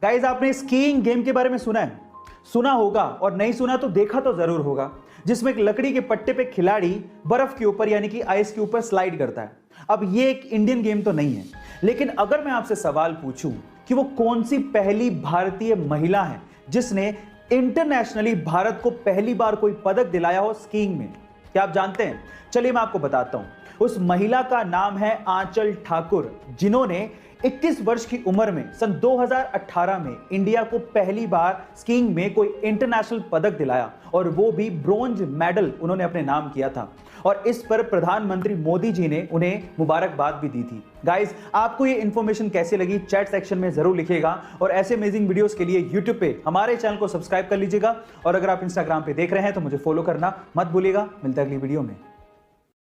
Guys, आपने skiing game के बारे में सुना है? सुना होगा, और नहीं सुना तो देखा तो जरूर होगा, जिसमें एक लकड़ी के पट्टे पे खिलाड़ी बर्फ के ऊपर यानी कि आइस के ऊपर स्लाइड करता है। अब ये एक इंडियन गेम तो नहीं है, लेकिन अगर मैं आपसे सवाल पूछूं कि वो कौन सी पहली भारतीय महिला है जिसने इंटरनेशनली भारत को पहली बार कोई पदक दिलाया हो स्कीइंग में, क्या आप जानते हैं? चलिए मैं आपको बताता हूं। उस महिला का नाम है आंचल ठाकुर, जिन्होंने 21 वर्ष की उम्र में सन 2018 में इंडिया को पहली बार स्कीइंग में कोई इंटरनेशनल पदक दिलाया, और वो भी ब्रोंज मेडल उन्होंने अपने नाम किया था। और इस पर प्रधानमंत्री मोदी जी ने उन्हें मुबारकबाद भी दी थी। गाइस, आपको ये इंफॉर्मेशन कैसे लगी चैट सेक्शन में जरूर लिखिएगा, और ऐसे अमेजिंग वीडियोस के लिए यूट्यूब पे हमारे चैनल को सब्सक्राइब कर लीजिएगा, और अगर आप इंस्टाग्राम पे देख रहे हैं तो मुझे फॉलो करना मत भूलिएगा। मिलता है अगली वीडियो में।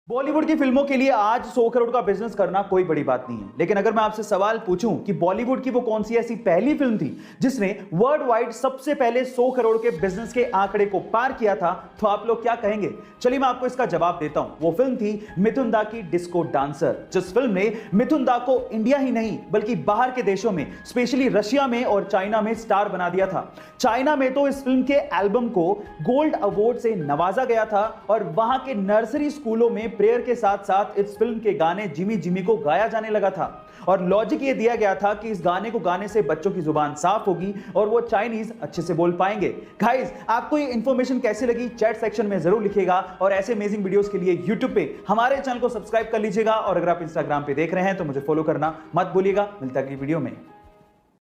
बॉलीवुड की फिल्मों के लिए आज 100 करोड़ का बिजनेस करना कोई बड़ी बात नहीं है, लेकिन अगर मैं आपसे सवाल पूछूं कि बॉलीवुड की वो कौन सी ऐसी पहली फिल्म थी जिसने वर्ल्ड वाइड सबसे पहले 100 करोड़ के बिजनेस के आंकड़े को पार किया था, तो आप लोग क्या कहेंगे? चलिए मैं आपको इसका जवाब देता हूं। वो फिल्म थी मिथुन दा की डिस्को डांसर, जिस फिल्म ने मिथुन दा को इंडिया ही नहीं बल्कि बाहर के देशों में, स्पेशली रशिया में और चाइना में स्टार बना दिया था। चाइना में तो इस फिल्म के एल्बम को गोल्ड अवार्ड से नवाजा गया था, और वहां के नर्सरी स्कूलों में प्रेयर के साथ साथ इस फिल्म के गाने जिमी जिमी को गाया जाने लगा था। और लॉजिक ये दिया गया था कि इस गाने को गाने से बच्चों की जुबान साफ होगी और वो चाइनीज अच्छे से बोल पाएंगे। गाइस, आपको ये इंफॉर्मेशन कैसे लगी चैट सेक्शन में जरूर लिखिएगा, और ऐसे अमेजिंग वीडियोस के लिए यूट्यूब पे हमारे चैनल को सब्सक्राइब कर लीजिएगा, और अगर आप इंस्टाग्राम पे देख रहे हैं तो मुझे फॉलो करना मत भूलिएगा। मिलता है अगली वीडियो में।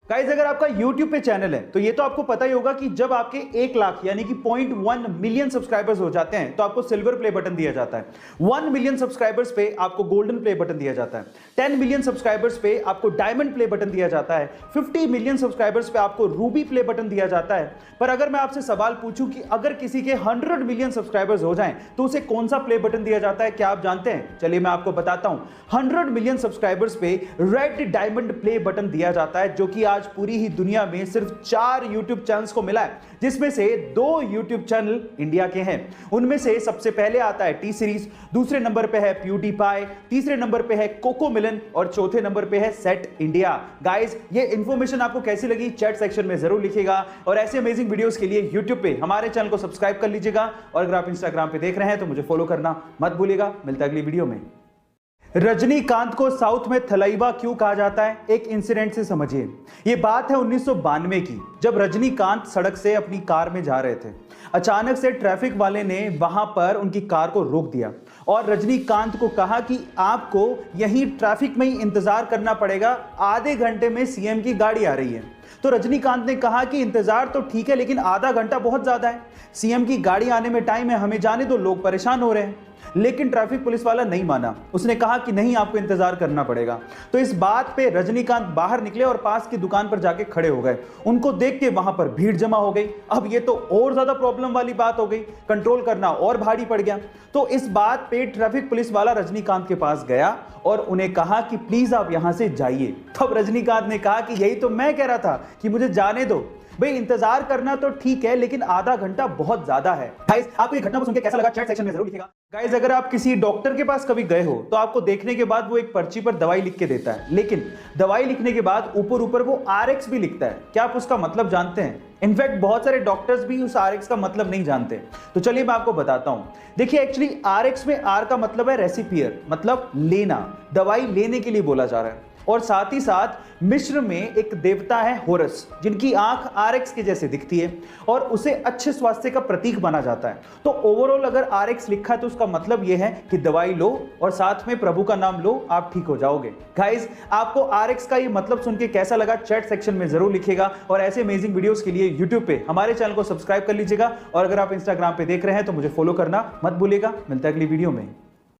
गाइस, अगर आपका YouTube पे चैनल है तो ये तो आपको पता ही होगा कि जब आपके 1 लाख यानी कि 0.1 मिलियन सब्सक्राइबर्स हो जाते हैं तो आपको सिल्वर प्ले बटन दिया जाता है। 1 मिलियन सब्सक्राइबर्स पे आपको गोल्डन प्ले बटन दिया जाता है। 10 मिलियन सब्सक्राइबर्स पे आपको डायमंड प्ले बटन दिया जाता है। 50 मिलियन सब्सक्राइबर्स पे आपको रूबी प्ले बटन दिया जाता है। पर अगर मैं आपसे सवाल पूछूं कि अगर किसी के 100 मिलियन सब्सक्राइबर्स हो जाएं तो उसे कौन सा प्ले बटन दिया जाता है, क्या आप जानते हैं? चलिए मैं आपको बताता हूं। 100 मिलियन सब्सक्राइबर्स पे रेड डायमंड प्ले बटन दिया जाता है, जो कि आज पूरी ही दुनिया में सिर्फ 4 यूट्यूब चैनल्स को मिला है, जिसमें से 2 यूट्यूब चैनल इंडिया के हैं। उनमें से सबसे पहले आता है टी सीरीज, दूसरे नंबर पे है प्यूडीपाई, तीसरे नंबर पे है कोको मिलन, और चौथे नंबर पे है सेट इंडिया। गाइस, ये इंफॉर्मेशन आपको कैसी लगी चैट सेक्शन में जरूर लिखिएगा, और ऐसे अमेजिंग वीडियोस के लिए यूट्यूब पे हमारे चैनल को सब्सक्राइब कर लीजिएगा, और अगर आप इंस्टाग्राम पे देख रहे हैं तो मुझे फॉलो करना मत भूलिएगा। मिलता है अगली वीडियो में। रजनीकांत को साउथ में थलाइवा क्यों कहा जाता है, एक इंसिडेंट से समझिए। यह बात है 1992 की, जब रजनीकांत सड़क से अपनी कार में जा रहे थे। अचानक से ट्रैफिक वाले ने वहां पर उनकी कार को रोक दिया और रजनीकांत को कहा कि आपको यहीं ट्रैफिक में ही इंतजार करना पड़ेगा, आधे घंटे में सीएम की गाड़ी आ रही है। तो रजनीकांत ने कहा कि इंतजार तो ठीक है, लेकिन आधा घंटा बहुत ज्यादा है, सीएम की गाड़ी आने में टाइम है, हमें जाने दो, लोग परेशान हो रहे हैं। लेकिन ट्रैफिक पुलिस वाला नहीं माना, उसने कहा कि नहीं, आपको इंतजार करना पड़ेगा। तो इस बात पे रजनीकांत बाहर निकले और पास की दुकान पर जाके खड़े हो गए। उनको देख के वहां पर भीड़ जमा हो गई। अब ये तो और ज्यादा प्रॉब्लम वाली बात हो गई, कंट्रोल करना और भारी पड़ गया। तो इस बात पे ट्रैफिक पुलिस वाला रजनीकांत के पास गया और उन्हें कहा कि प्लीज आप यहां से जाइए। तब रजनीकांत ने कहा कि यही तो मैं कह रहा था कि मुझे जाने दो भाई, इंतजार करना तो ठीक है, लेकिन आधा घंटा बहुत ज्यादा है। गाइस, आपको ये घटना को सुनकर कैसा लगा चैट सेक्शन में जरूर लिखिएगा। गाइस, अगर आप किसी डॉक्टर के पास कभी गए हो तो आपको देखने के बाद वो एक पर्ची पर दवाई लिख के देता है, लेकिन दवाई लिखने के बाद ऊपर वो RX भी लिखता है। क्या आप उसका मतलब जानते हैं? इनफैक्ट बहुत सारे डॉक्टर्स भी उस RX का मतलब नहीं जानते। तो चलिए मैं आपको बताता हूं। देखिए, एक्चुअली RX में R का मतलब है रेसिपियर, मतलब लेना, दवाई लेने के लिए बोला जा रहा है। और साथ ही साथ मिस्र में एक देवता है होरस, जिनकी आंख RX के जैसे दिखती है और उसे अच्छे स्वास्थ्य का प्रतीक माना जाता है। तो ओवरऑल अगर RX लिखा है तो उसका मतलब यह है कि दवाई लो और साथ में प्रभु का नाम लो, आप ठीक हो जाओगे। गाइस, आपको RX का ये मतलब सुन के कैसा लगा चैट सेक्शन में जरूर लिखिएगा, और ऐसे अमेजिंग वीडियोस के लिए यूट्यूब पे हमारे चैनल को सब्सक्राइब कर लीजिएगा, और अगर आप इंस्टाग्राम पे देख रहे हैं तो मुझे फॉलो करना मत भूलिएगा। मिलता है अगली वीडियो में।